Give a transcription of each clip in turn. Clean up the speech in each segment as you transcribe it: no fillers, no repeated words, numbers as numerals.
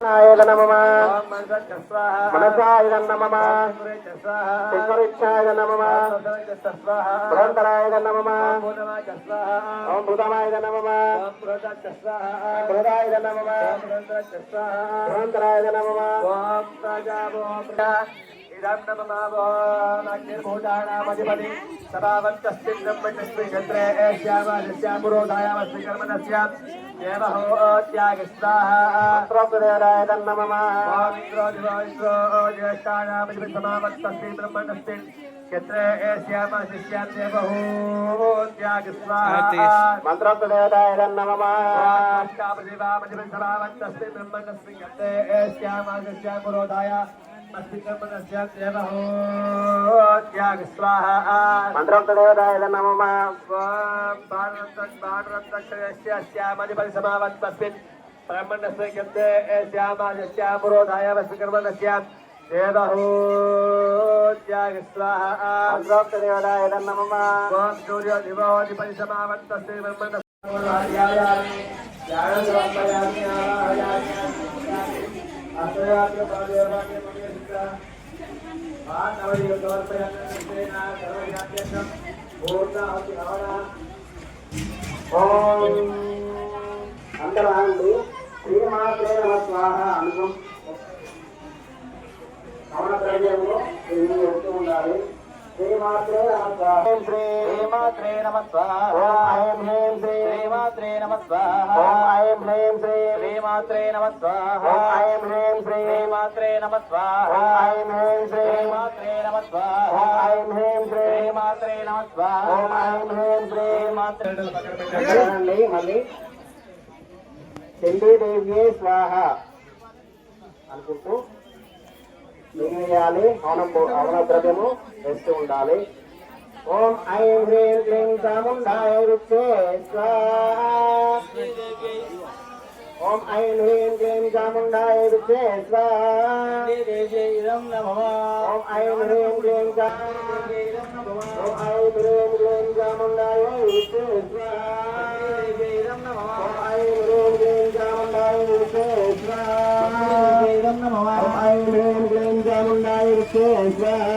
नमः मनसाय नमः शिवरिच्छाय नमः बृहन्तराय नमः ओम भूतमाय नमः बृहदाय नमः बृहन्तराय नमः ओम राजावो इदं नमः नाग्निर्भूतानामधिपति सदावन्तस्मिन् ब्रह्मचस्मिन् क्षेत्रे श्यामास्यापुरोधायामस्मि कर्मणस्य देवहोत्यागस्वाहा प्रोक्तदेवाय नमः स्वामित्रो दिवो ज्येष्ठानामधिपति समावन्तस्मिन् ब्रह्मचस्मिन् क्षेत्रे श्यामास्यां देवहोत्यागस्वाहा मन्त्रोक्तदेवाय नमः अष्टापदिवामधिपति समावन्तस्मिन् ब्रह्मचस्मिन् क्षेत्रे श्यामास्यापुरोधाया मंत्रोक्तदेवताय नमः समावत्तस्मिन् ब्रह्मण्डस्य श्यामास्यापुरोधाय वस्मिकर्मणस्य देवहोत्यागस्वाहा मंत्रोक्तदेवताय नमः ओम सूर्यो दिवोऽधिपति समावत्तस्मिन् अंतरांडी श्रीमात्रे नमः स्वाहा अनुगम हवन द्रव्यंలో ఇది వస్తూ ఉండాలి श्रीमात्रे नमः स्वाहा श्रीमात्रे नमः स्वाहा ओम ऐं ह्रीं श्रीमात्रे नमः स्वाहा ओम ऐं ह्रीं श्रीमात्रे नमः स्वाहा ओम ऐं ह्रीं श्रीमात्रे नमः स्वाहा ओम ऐं ह्रीं श्रीमात्रे नमः स्वाहा ओम ऐं ह्रीं श्रीमात्रे नमः स्वाहा ओम ऐं ह्रीं श्रीमात्रे పక్కన మళ్ళీ చండీదేవ్యే స్వాహ అనుకుంటూ వేయాలి. హవన ద్రవ్యము వేస్తూ ఉండాలి. ఓం ఐం హ్రీం క్లీం చాముండాయ విచ్చే స్వాహా ఓం ఐం హ్రీం క్లీం చాముండాయ విచ్చే స్వాహా ఓం ఐం హ్రీం క్లీం చాముండాయ విచ్చే స్వాహా ఓం ఐం హ్రీం క్లీం చాముండాయ విచ్చే స్వాహా ఓం ఐం హ్రీం క్లీం చాముండాయ విచ్చే స్వాహా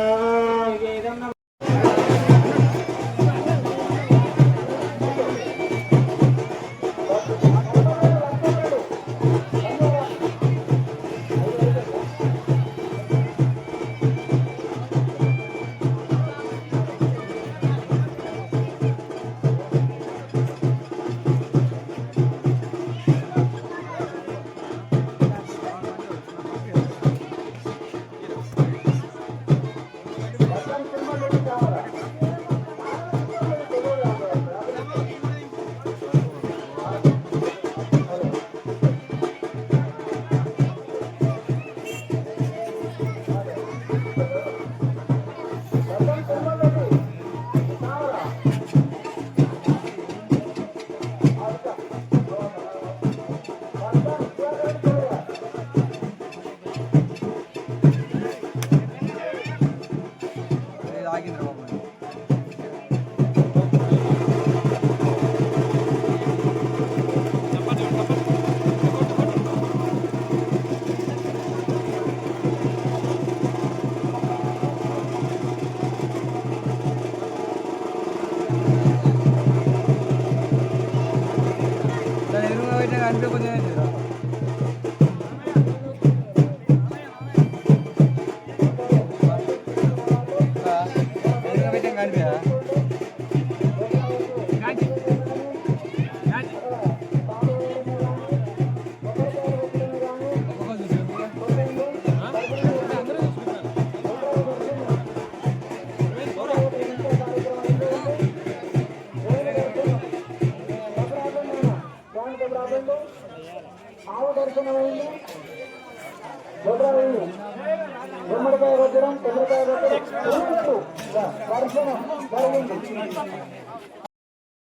ఆవు దర్శనమైంది. గుమ్మడికాయ కొట్టడం, కొబ్బరికాయ కొట్టడం దర్శనం జరిగింది.